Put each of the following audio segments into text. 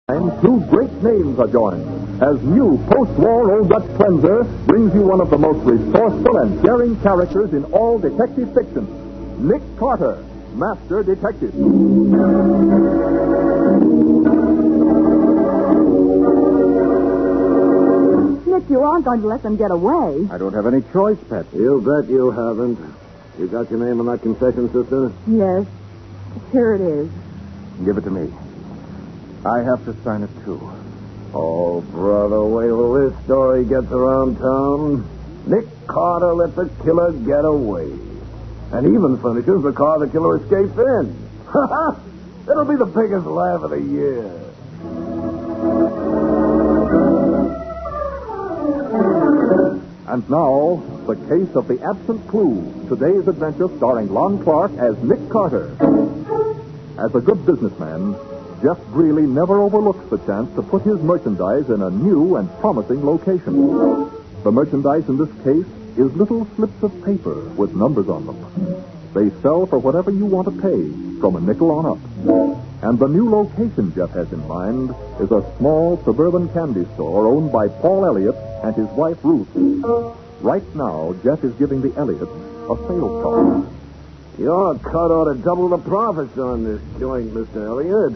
Two great names are joined as new post-war Old Dutch cleanser brings you one of the most resourceful and daring characters in all detective fiction, Nick Carter, Master Detective. Nick, you aren't going to let them get away. I don't have any choice, Patsy. You bet you haven't. You got your name on that concession, sister? Yes. Here it is. Give it to me. I have to sign it, too. Oh, brother, wait till this story gets around town. Nick Carter let the killer get away. And even furnishes the car the killer escaped in. It'll be the biggest laugh of the year. And now, the case of the absent clue. Today's adventure starring Lon Clark as Nick Carter. As a good businessman, Jeff Greeley never overlooks the chance to put his merchandise in a new and promising location. The merchandise in this case is little slips of paper with numbers on them. They sell for whatever you want to pay, from a nickel on up. And the new location Jeff has in mind is a small suburban candy store owned by Paul Elliott and his wife Ruth. Right now, Jeff is giving the Elliots a sales call. Your cut ought to double the profits on this joint, Mr. Elliott.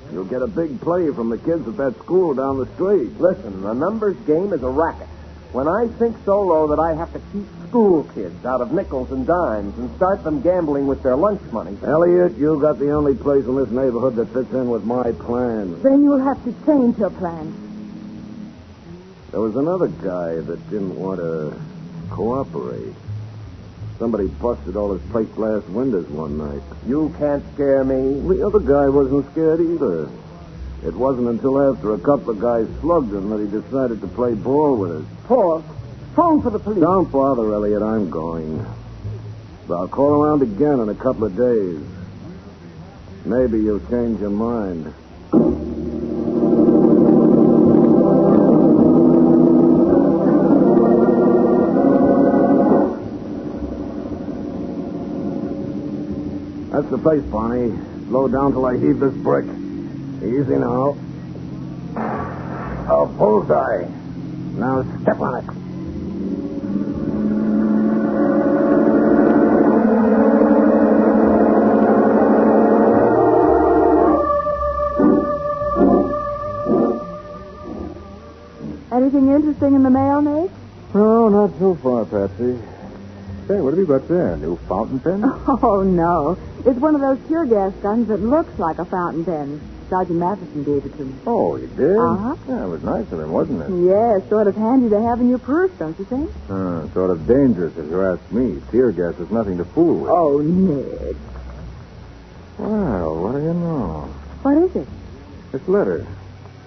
You'll get a big play from the kids at that school down the street. Listen, the numbers game is a racket. When I sink so low that I have to keep school kids out of nickels and dimes and start them gambling with their lunch money. Elliott, you got the only place in this neighborhood that fits in with my plan. Then you'll have to change your plan. There was another guy that didn't want to cooperate. Somebody busted all his plate glass windows one night. You can't scare me. The other guy wasn't scared either. It wasn't until after a couple of guys slugged him that he decided to play ball with us. Paul, phone for the police. Don't bother, Elliott. I'm going. But I'll call around again in a couple of days. Maybe you'll change your mind. That's the place, Barney. Slow down till I heave this brick. Easy now. Oh, bullseye. Now step on it. Anything interesting in the mail, Nate? Oh, not so far, Patsy. Say, what have you got there? A new fountain pen? Oh, no. It's one of those tear gas guns that looks like a fountain pen. Sergeant Matheson gave it to me. Oh, you did? Uh-huh. Yeah, it was nice of him, wasn't it? Yes, sort of handy to have in your purse, don't you think? Sort of dangerous, if you ask me. Tear gas is nothing to fool with. Oh, Nick. Well, what do you know? What is it? This letter.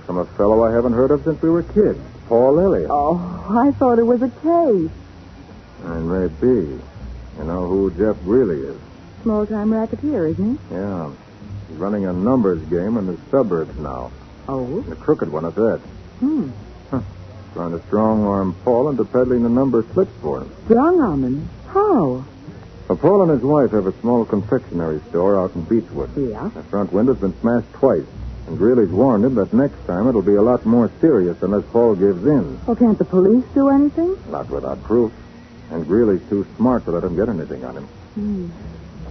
From a fellow I haven't heard of since we were kids. Paul Elliott. Oh, I thought it was a case. And maybe. You know who Jeff Greeley is? Small-time racketeer, isn't he? Yeah. He's running a numbers game in the suburbs now. Oh? A crooked one at that. Trying to strong-arm Paul into peddling the number slips for him. Strong-arm him? How? Well, Paul and his wife have a small confectionery store out in Beechwood. Yeah? The front window's been smashed twice. And Greeley's warned him that next time it'll be a lot more serious unless Paul gives in. Well, can't the police do anything? Not without proof. And Greeley's too smart to let him get anything on him.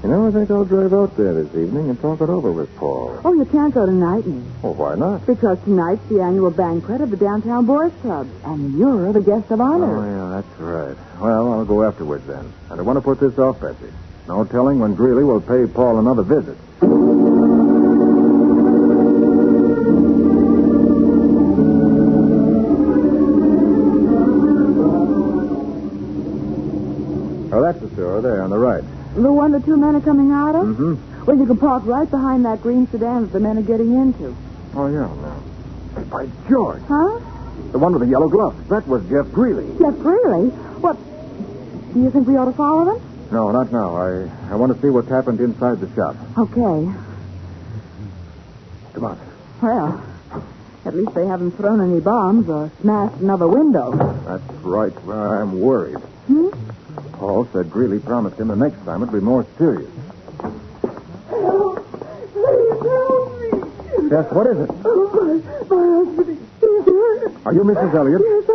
You know, I think I'll drive out there this evening and talk it over with Paul. Oh, you can't go tonight, Nick. Well, why not? Because tonight's the annual banquet of the Downtown Boys Club, and you're the guest of honor. Oh, yeah, that's right. Well, I'll go afterwards then. And I want to put this off, Betsy. No telling when Greeley will pay Paul another visit. Oh, that's the store there on the right. The one the two men are coming out of? Mm-hmm. Well, you can park right behind that green sedan that the men are getting into. Oh, yeah, no. Hey, by George. Huh? The one with the yellow gloves. That was Jeff Greeley. Jeff Greeley? What? Do you think we ought to follow them? No, not now. I want to see what's happened inside the shop. Okay. Come on. Well, at least they haven't thrown any bombs or smashed another window. That's right. Well, I'm worried. Paul said Greeley promised him the next time it'd be more serious. Help! Please help me! Yes, what is it? Oh, my husband, he's here. Are you Mrs. Elliott? Yes,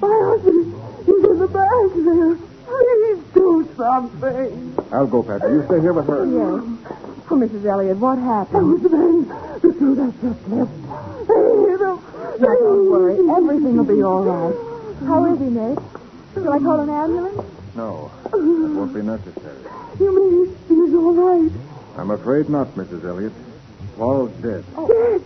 my husband, he's in the back there. Please do something. I'll go, Patsy. You stay here with her. Yes. Oh, Mrs. Elliott, what happened? Those men, the two that just left. They hit him. Now, don't worry. Everything will be all right. How is he, Nick? Shall I call an ambulance? No, that won't be necessary. You mean he's all right? I'm afraid not, Mrs. Elliott. Paul's dead. Dead?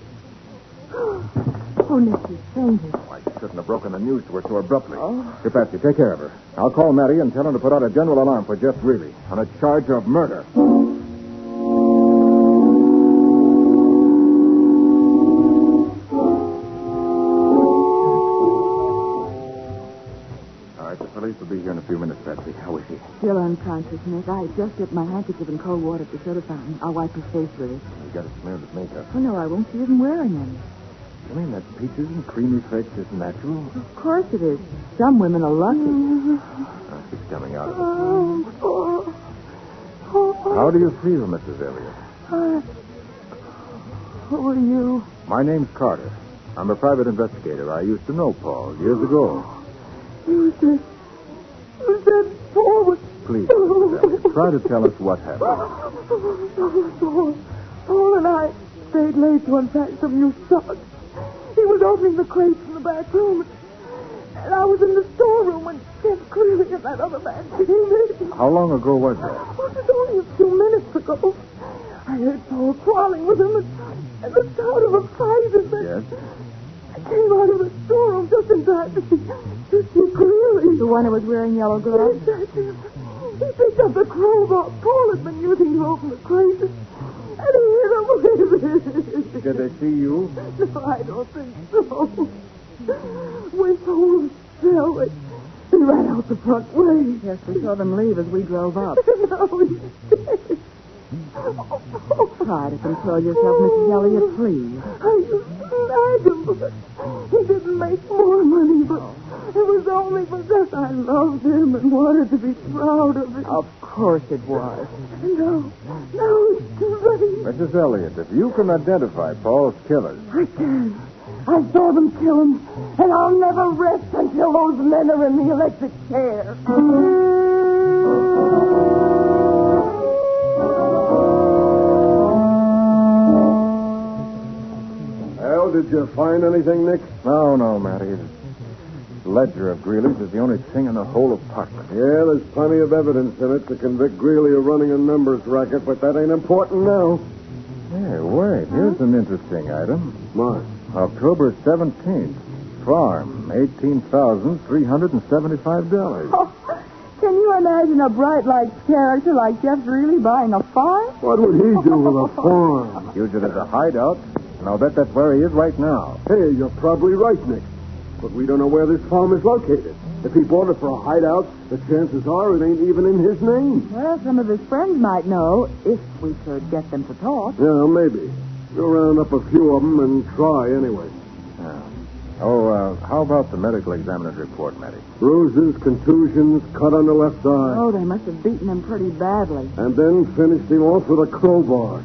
Oh, Nick, he fainted. I shouldn't have broken the news to her so abruptly. Here, Patsy, take care of her. I'll call Matty and tell him to put out a general alarm for Jeff Greeley on a charge of murder. All right, the police will be here in a few minutes, Patsy. How is he? Still unconscious, Nick. I just dipped my handkerchief in cold water at the soda fountain. I'll wipe his face with it. You got it smeared with makeup. Oh, no, I won't. She isn't wearing any. You mean that peaches and creamy face is natural? Of course it is. Some women are lucky. She's coming out of it. How do you feel, Mrs. Elliott? Who are you? My name's Carter. I'm a private investigator. I used to know Paul years ago. You said Paul was... Please, Mrs. Elliott, try to tell us what happened. Paul and I stayed late to unpack some new stock. He was opening the crates in the back room. And I was in the storeroom when Jeff Greeley and that other man came in. How long ago was that? Oh, it was only a few minutes ago. I heard Paul quarreling with him and the sound of a fight. And then Yes? I came out of the storeroom just in time to see Greeley. The one who was wearing yellow gloves? Exactly. He picked up the crowbar Paul had been using to open the crate. And he hit him with it. Did they see you? No, I don't think so. When Paul fell, he ran out the front way. Yes, we saw them leave as we drove up. Now he's dead. Try to control yourself, Mrs. Elliott, please. I used to nag him, but he didn't make more money, but it was only because I loved him and wanted to be proud of him. Of course it was. No, it's too late. Mrs. Elliott, if you can identify Paul's killers. I can. I saw them kill him, and I'll never rest until those men are in the electric chair. Well, did you find anything, Nick? No, Matty. The ledger of Greeley's is the only thing in the whole apartment. Yeah, there's plenty of evidence in it to convict Greeley of running a numbers racket, but that ain't important now. Hey, wait. Here's an interesting item. What? October 17th. Farm, $18,375. Oh, can you imagine a bright lights character like Jeff Greeley buying a farm? What would he do with a farm? Use it as a hideout, and I'll bet that's where he is right now. Hey, you're probably right, Nick. But we don't know where this farm is located. If he bought it for a hideout, the chances are it ain't even in his name. Well, some of his friends might know, if we could get them to talk. Yeah, maybe. We'll round up a few of them and try anyway. How about the medical examiner's report, Matty? Bruises, contusions, cut on the left eye. Oh, they must have beaten him pretty badly. And then finished him off with a crowbar.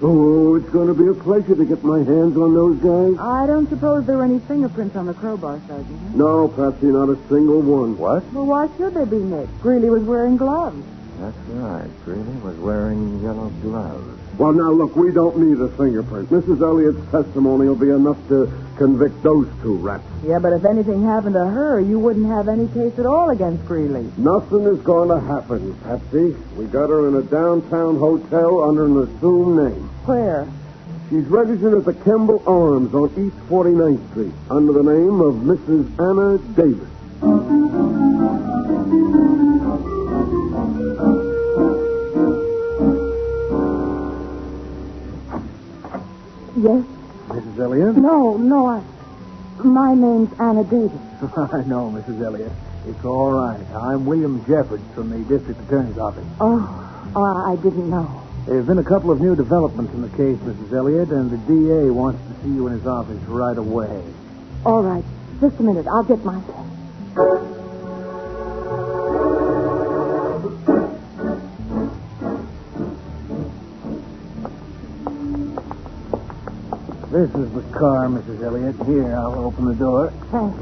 Oh, it's going to be a pleasure to get my hands on those guys. I don't suppose there were any fingerprints on the crowbar, Sergeant. No, Patsy, not a single one. What? Well, why should they be, Nick? Greeley was wearing gloves. That's right. Greeley was wearing yellow gloves. Well, now, look, we don't need a fingerprint. Mrs. Elliott's testimony will be enough to convict those two rats. Yeah, but if anything happened to her, you wouldn't have any case at all against Greeley. Nothing is going to happen, Patsy. We got her in a downtown hotel under an assumed name. Where? She's registered at the Kemble Arms on East 49th Street under the name of Mrs. Anna Davis. Yes? Mrs. Elliott? No, my name's Anna Davis. I know, Mrs. Elliott. It's all right. I'm William Jeffords from the district attorney's office. Oh, I didn't know. There's been a couple of new developments in the case, Mrs. Elliott, and the DA wants to see you in his office right away. All right. Just a minute. I'll get my... This is the car, Mrs. Elliott. Here, I'll open the door. Thanks.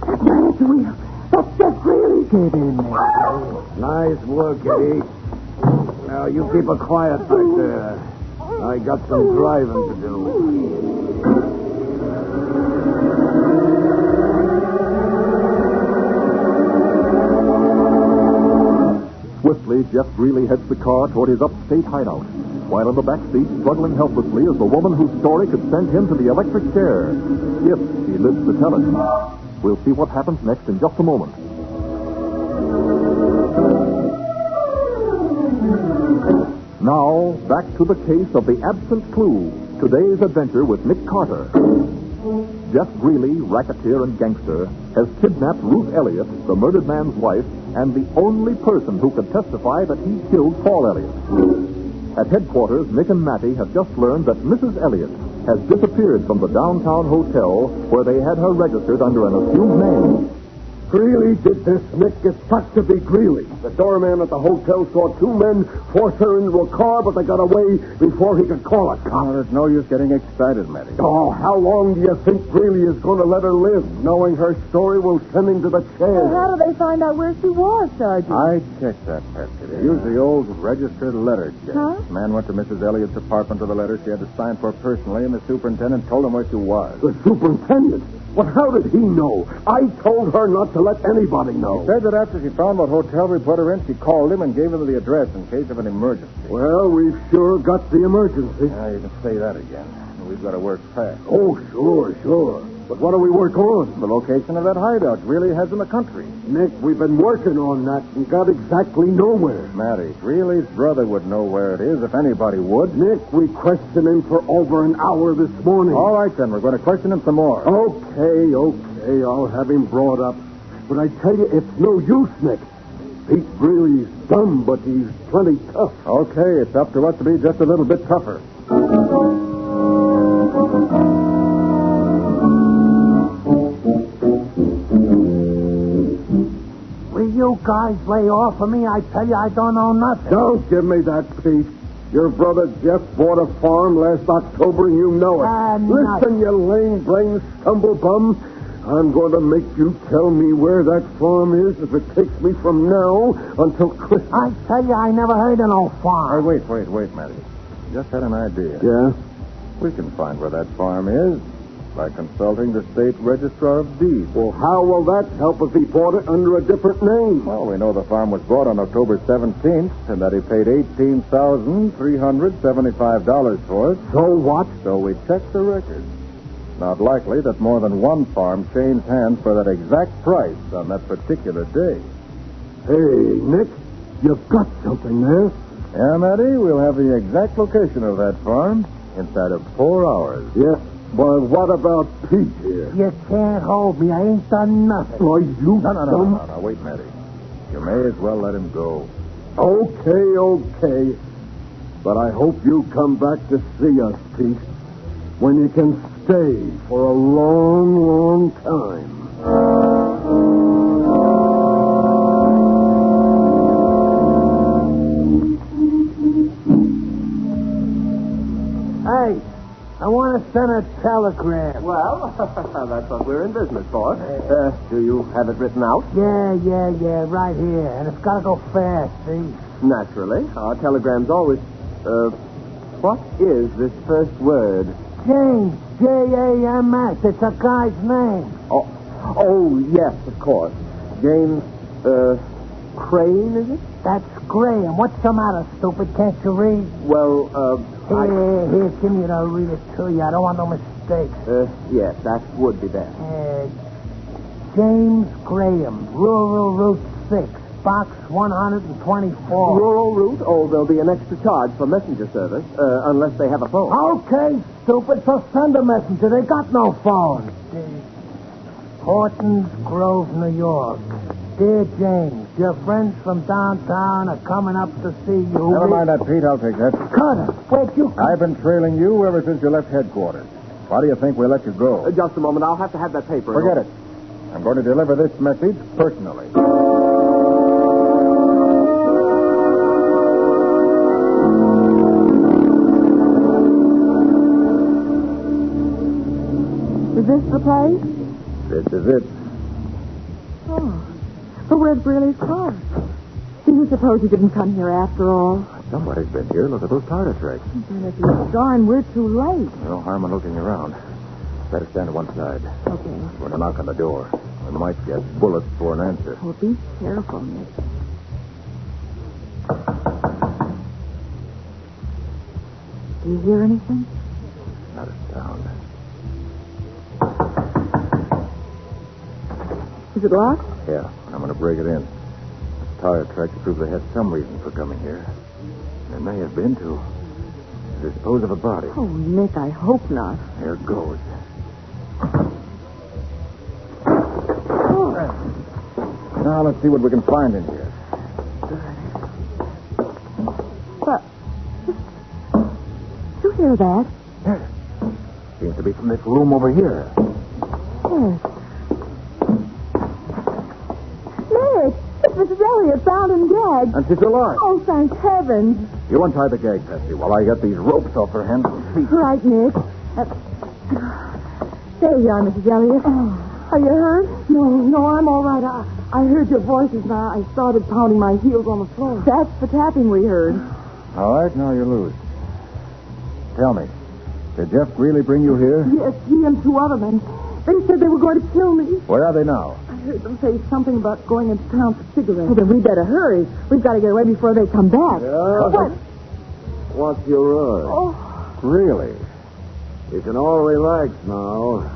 That's man at the wheel. That's Jeff Greeley. Get in there. Nice work, Eddie. Now, you keep her quiet back there. I got some driving to do. Swiftly, Jeff Greeley heads the car toward his upstate hideout, while in the back seat, struggling helplessly, is the woman whose story could send him to the electric chair, if he lives to tell it. We'll see what happens next in just a moment. Now, back to the case of the absent clue. Today's adventure with Nick Carter. Jeff Greeley, racketeer and gangster, has kidnapped Ruth Elliott, the murdered man's wife, and the only person who could testify that he killed Paul Elliott. At headquarters, Nick and Mattie have just learned that Mrs. Elliott has disappeared from the downtown hotel where they had her registered under an assumed name. Greeley did this, Nick. It's got to be Greeley. The doorman at the hotel saw two men force her into a car, but they got away before he could call a cop. Well, there's no use getting excited, Matty. Oh, how long do you think Greeley is going to let her live? Knowing her story will send him to the chair. Well, how do they find out where she was, Sergeant? I checked that, Patsy. They used the old registered letter check. Huh? The man went to Mrs. Elliott's apartment with a letter she had to sign for personally, and the superintendent told him where she was. The superintendent? Well, how did he know? I told her not to let anybody know. He said that after she found what hotel we put her in, she called him and gave him the address in case of an emergency. Well, we've sure got the emergency. Now, you can say that again. We've got to work fast. Oh, sure. But what do we work on? The location of that hideout really has in the country. Nick, we've been working on that and got exactly nowhere. Matty, Greeley's brother would know where it is if anybody would. Nick, we questioned him for over an hour this morning. All right, then. We're going to question him some more. Okay. I'll have him brought up. But I tell you, it's no use, Nick. Pete Greeley's dumb, but he's plenty tough. Okay, it's up to us to be just a little bit tougher. Will you guys lay off of me? I tell you, I don't know nothing. Don't give me that, Pete. Your brother Jeff bought a farm last October, and you know it. Listen, you lame-brained stumblebum. I'm going to make you tell me where that farm is if it takes me from now until Christmas. I tell you, I never heard of no farm. Hey, wait, Matty. Just had an idea. Yeah? We can find where that farm is by consulting the state registrar of deeds. Well, how will that help if he bought it under a different name? Well, we know the farm was bought on October 17th and that he paid $18,375 for it. So what? So we checked the records. Not likely that more than one farm changed hands for that exact price on that particular day. Hey, Nick, you've got something there. Yeah, Matty, we'll have the exact location of that farm inside of 4 hours. Yeah. Well, what about Pete here? You can't hold me. I ain't done nothing. Why, you... No, wait, Matty. You may as well let him go. Okay. But I hope you come back to see us, Pete, when you can stay for a long, long time. Hey, I want to send a telegram. Well, that's what we're in business for. Do you have it written out? Yeah, right here. And it's got to go fast, see? Naturally. Our telegrams always... what is this first word? James, James. It's a guy's name. Oh, yes, of course. James, Crane, is it? That's Graham. What's the matter, stupid? Can't you read? Well, Here, give me it. I'll read it to you. I don't want no mistakes. Yes, that would be best. James Graham, Rural Route 6, Box 124. Rural route? Oh, there'll be an extra charge for messenger service, unless they have a phone. Okay, stupid. So send a messenger. They got no phone. Horton's Grove, New York. Dear James, your friends from downtown are coming up to see you. Never mind that, Pete. I'll take that. Cutter, where'd you come? I've been trailing you ever since you left headquarters. Why do you think we let you go? Just a moment. I'll have to have that paper. Forget it. I'm going to deliver this message personally. Is this the place? This is it. Oh. But where's Greeley's car? Do you suppose he didn't come here after all? Somebody's been here. Look at those tire tracks. Then if he's gone, we're too late. No harm in looking around. Better stand to one side. Okay. We're going to knock on the door. We might get bullets for an answer. Well, be careful, Nick. Do you hear anything? Not a sound. Is it locked? Yeah, I'm going to break it in. Tire tracks prove they had some reason for coming here. There may have been to dispose of a body. Oh, Nick, I hope not. Here goes. Now let's see what we can find in here. But, did you hear that? Yes. Seems to be from this room over here. Yes. Nick, it's Mrs. Elliot, bound and gagged. And she's alive. Oh, thank heavens. You untie the gag, Patsy, while I get these ropes off her hands and feet. Right, Nick. There you are, Mrs. Elliot. Are you hurt? No, I'm all right. I heard your voices, and I started pounding my heels on the floor. That's the tapping we heard. All right, now you're loose. Tell me, did Jeff Greeley bring you here? Yes, he and two other men. They said they were going to kill me. Where are they now? I heard them say something about going into town for cigarettes. Well, then we better hurry. We've got to get away before they come back. Yeah? What? What's your rush? Oh, Really? You can all relax now,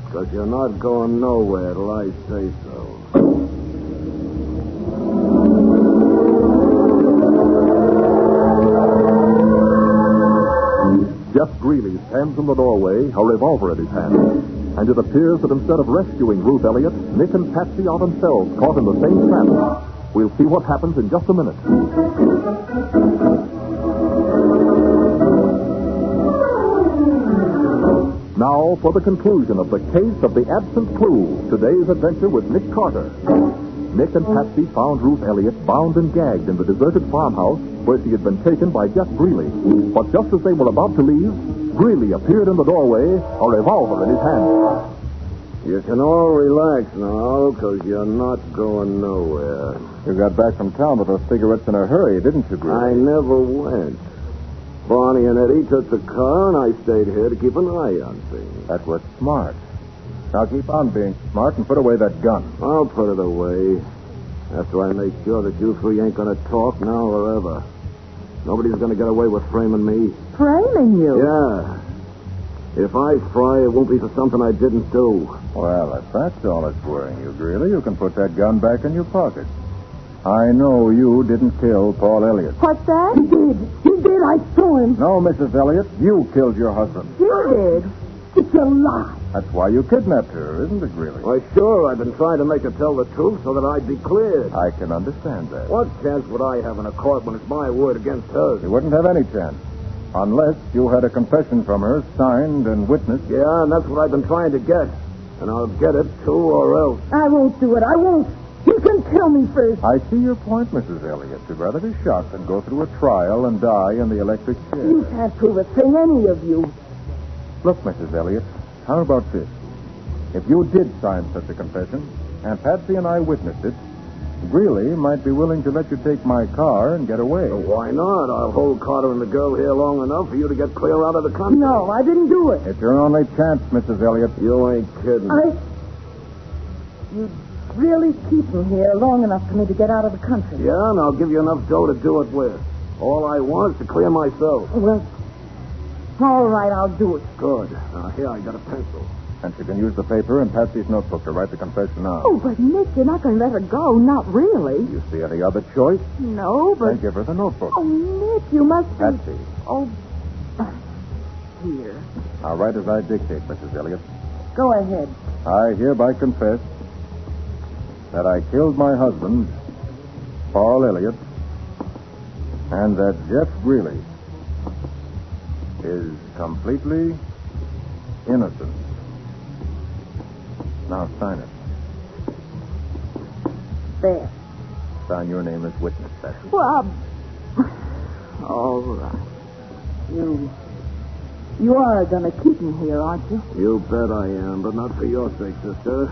because you're not going nowhere till I say so. Jeff Greeley stands in the doorway, a revolver in his hand. And it appears that instead of rescuing Ruth Elliott, Nick and Patsy are themselves caught in the same trap. We'll see what happens in just a minute. Now for the conclusion of the case of the absent clue. Today's adventure with Nick Carter. Nick and Patsy found Ruth Elliott bound and gagged in the deserted farmhouse where she had been taken by Jeff Greeley. But just as they were about to leave, Greeley appeared in the doorway, a revolver in his hand. You can all relax now, because you're not going nowhere. You got back from town with those cigarettes in a hurry, didn't you, Greeley? I never went. Barney and Eddie took the car, and I stayed here to keep an eye on things. That was smart. Now keep on being smart and put away that gun. I'll put it away after I make sure that you three ain't going to talk now or ever. Nobody's going to get away with framing me. framing you. Yeah. If I fry, it won't be for something I didn't do. Well, if that's all that's worrying you, Greeley, you can put that gun back in your pocket. I know you didn't kill Paul Elliott. What's that? He did. I saw him. No, Mrs. Elliott, you killed your husband. You did. It's a lie. That's why you kidnapped her, isn't it, Greeley? Why, sure, I've been trying to make her tell the truth so that I'd be cleared. I can understand that. What chance would I have in a court when it's my word against hers? You wouldn't have any chance. Unless you had a confession from her, signed and witnessed. Yeah, and that's what I've been trying to get. And I'll get it, too, or else. I won't do it. I won't. You can tell me first. I see your point, Mrs. Elliott. You'd rather be shot than go through a trial and die in the electric chair. You can't prove a thing, any of you. Look, Mrs. Elliott, how about this? If you did sign such a confession, and Patsy and I witnessed it, Greeley might be willing to let you take my car and get away. Well, why not? I'll hold Carter and the girl here long enough for you to get clear out of the country. No, I didn't do it. It's your only chance, Mrs. Elliott. You ain't kidding. You'd really keep him here long enough for me to get out of the country. Yeah, and I'll give you enough dough to do it with. All I want is to clear myself. Well, all right, I'll do it. Good. Now, here, I got a pencil. And she can use the paper and Patsy's notebook to write the confession now. Oh, but Nick, you're not going to let her go. Not really. You see any other choice? No, but... Then give her the notebook. Oh, Nick, you must be... Patsy. Oh, here. I'll write as I dictate, Mrs. Elliott. Go ahead. I hereby confess that I killed my husband, Paul Elliott, and that Jeff Greeley is completely innocent. Now sign it. There. Sign your name as witness, Patsy. Well, all right. You You are going to keep him here, aren't you? You bet I am, but not for your sake, sister.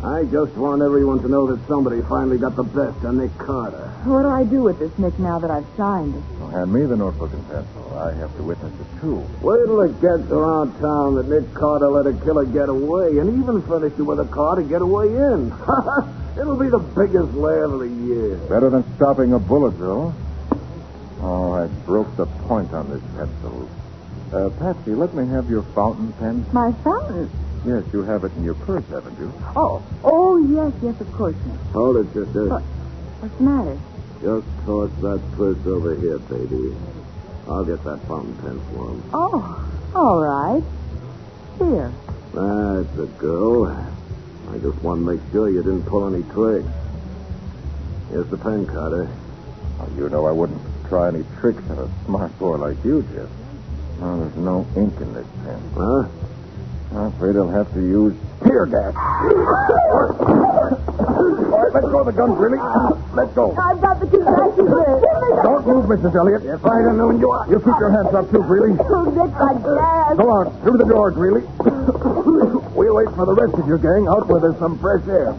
I just want everyone to know that somebody finally got the best of Nick Carter. What do I do with this, Nick, now that I've signed it? Well, hand me the notebook and pencil. I have to witness it, too. Wait till it gets around town that Nick Carter let a killer get away and even furnished you with a car to get away in. It'll be the biggest laugh of the year. Better than stopping a bullet, though. Oh, I broke the point on this pencil. Patsy, let me have your fountain pen. My fountain? Yes, you have it in your purse, haven't you? Oh, yes, of course, Nick. Hold it, sister. What's the matter? Just toss that purse over here, baby. I'll get that fountain pen for him. Oh, all right. Here. That's a go. I just want to make sure you didn't pull any tricks. Here's the pen, Carter. Oh, you know I wouldn't try any tricks on a smart boy like you, Jeff. Oh, there's no ink in this pen. Huh? I'm afraid I'll have to use tear gas. All right, let go of the gun, Greeley. Let go. I've got the concession there. Don't move, Mrs. Elliott. If I'd have known you... You keep your hands up, too, Greeley. Oh, Nick, that gas. Go on, through the door, Greeley. We'll wait for the rest of your gang out where there's some fresh air.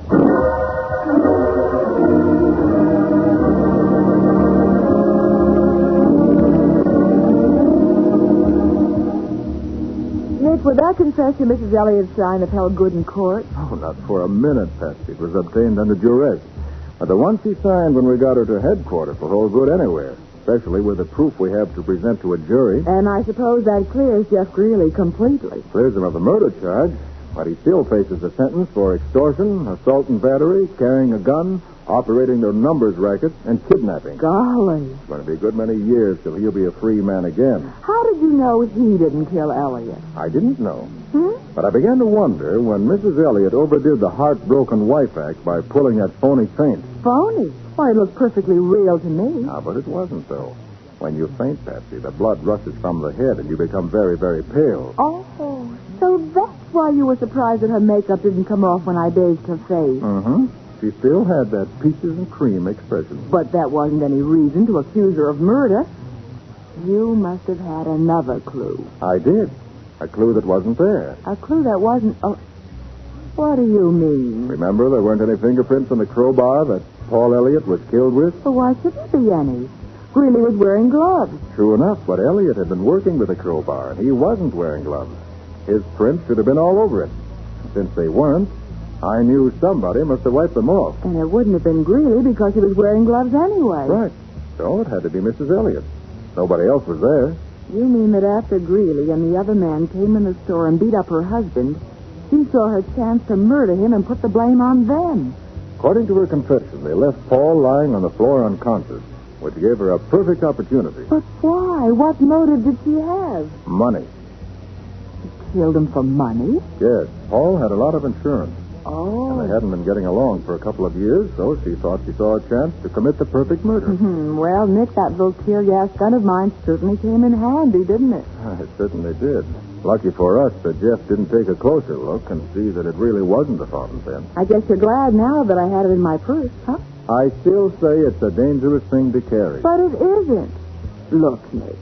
Nick, would that confession Mrs. Elliott signed have held good in court? Oh, not for a minute, Patsy. It was obtained under duress. But the one she signed when we got her to headquarters will hold good anywhere, especially with the proof we have to present to a jury. And I suppose that clears Jeff Greeley completely. Clears him of the murder charge, but he still faces a sentence for extortion, assault and battery, carrying a gun, operating their numbers racket, and kidnapping. Golly. It's going to be a good many years till he'll be a free man again. How did you know he didn't kill Elliot? I didn't know. But I began to wonder when Mrs. Elliott overdid the heartbroken wife act by pulling that phony faint. Phony? Why, it looked perfectly real to me. Ah, but it wasn't, though. When you faint, Patsy, the blood rushes from the head and you become very, very pale. Oh, so that's why you were surprised that her makeup didn't come off when I bathed her face. Mm-hmm. She still had that peaches and cream expression. But that wasn't any reason to accuse her of murder. You must have had another clue. I did. A clue that wasn't there. A clue that wasn't... Oh, what do you mean? Remember, there weren't any fingerprints on the crowbar that Paul Elliott was killed with? Well, why should there be any? Greeley was wearing gloves. True enough, but Elliott had been working with the crowbar, and he wasn't wearing gloves. His prints should have been all over it. Since they weren't, I knew somebody must have wiped them off. And it wouldn't have been Greeley because he was wearing gloves anyway. Right. So it had to be Mrs. Elliott. Nobody else was there. You mean that after Greeley and the other man came in the store and beat up her husband, she saw her chance to murder him and put the blame on them? According to her confession, they left Paul lying on the floor unconscious, which gave her a perfect opportunity. But why? What motive did she have? Money. She killed him for money? Yes, Paul had a lot of insurance. Oh. And they hadn't been getting along for a couple of years, so she thought she saw a chance to commit the perfect murder. Well, Nick, that little tear gas gun of mine certainly came in handy, didn't it? It certainly did. Lucky for us that Jeff didn't take a closer look and see that it really wasn't a fountain pen. I guess you're glad now that I had it in my purse, huh? I still say it's a dangerous thing to carry. But it isn't. Look, Nick,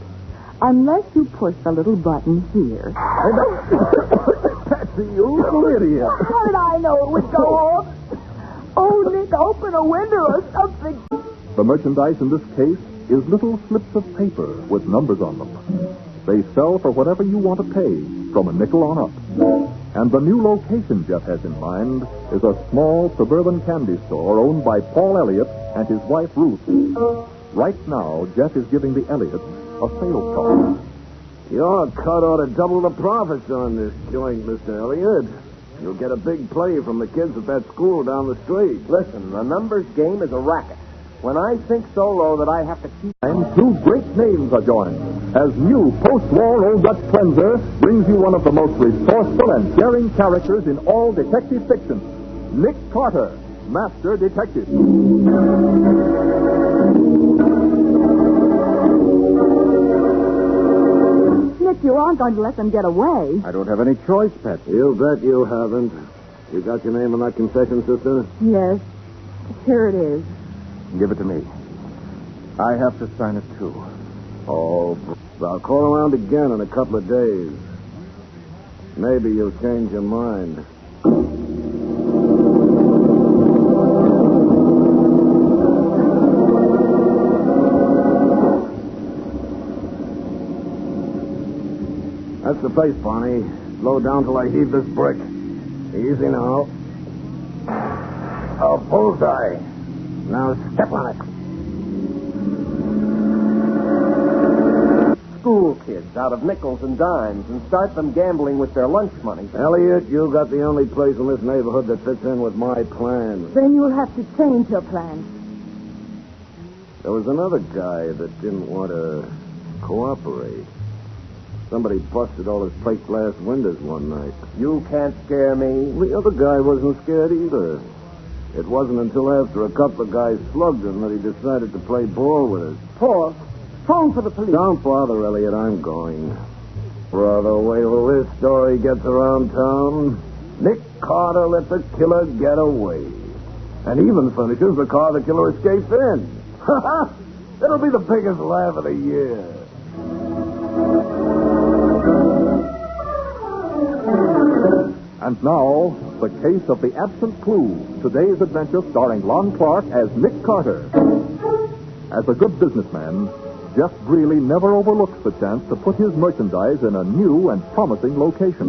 unless you push the little button here... Patsy, you little idiot. How did I know it would go off? Oh, Nick, open a window or something. The merchandise in this case is little slips of paper with numbers on them. They sell for whatever you want to pay, from a nickel on up. And the new location Jeff has in mind is a small suburban candy store owned by Paul Elliott and his wife, Ruth. Right now, Jeff is giving the Elliots a sales call. Your cut ought to double the profits on this joint, Mr. Elliott. You'll get a big play from the kids at that school down the street. Listen, the numbers game is a racket. When I sink so low that I have to keep... And two great names are joined as new post-war Old Dutch cleanser brings you one of the most resourceful and daring characters in all detective fiction, Nick Carter, Master Detective. Nick, you aren't going to let them get away. I don't have any choice, Patsy. You bet you haven't. You got your name on that concession, sister? Yes. Here it is. Give it to me. I have to sign it, too. Oh, I'll call around again in a couple of days. Maybe you'll change your mind. That's the place, Barney. Slow down till I heave this brick. Easy now. A bullseye. Now step on it. School kids out of nickels and dimes and start them gambling with their lunch money. Elliot, you got the only place in this neighborhood that fits in with my plans. Then you'll have to change your plans. There was another guy that didn't want to cooperate. Somebody busted all his plate glass windows one night. You can't scare me. The other guy wasn't scared either. It wasn't until after a couple of guys slugged him that he decided to play ball with us. Paul, phone for the police. Don't bother, Elliot. I'm going. Brother, wait till this story gets around town. Nick Carter let the killer get away. And even finishes the car the killer escapes in. It'll be the biggest laugh of the year. And now, the case of the absent clue. Today's adventure starring Lon Clark as Nick Carter. As a good businessman, Jeff Greeley never overlooks the chance to put his merchandise in a new and promising location.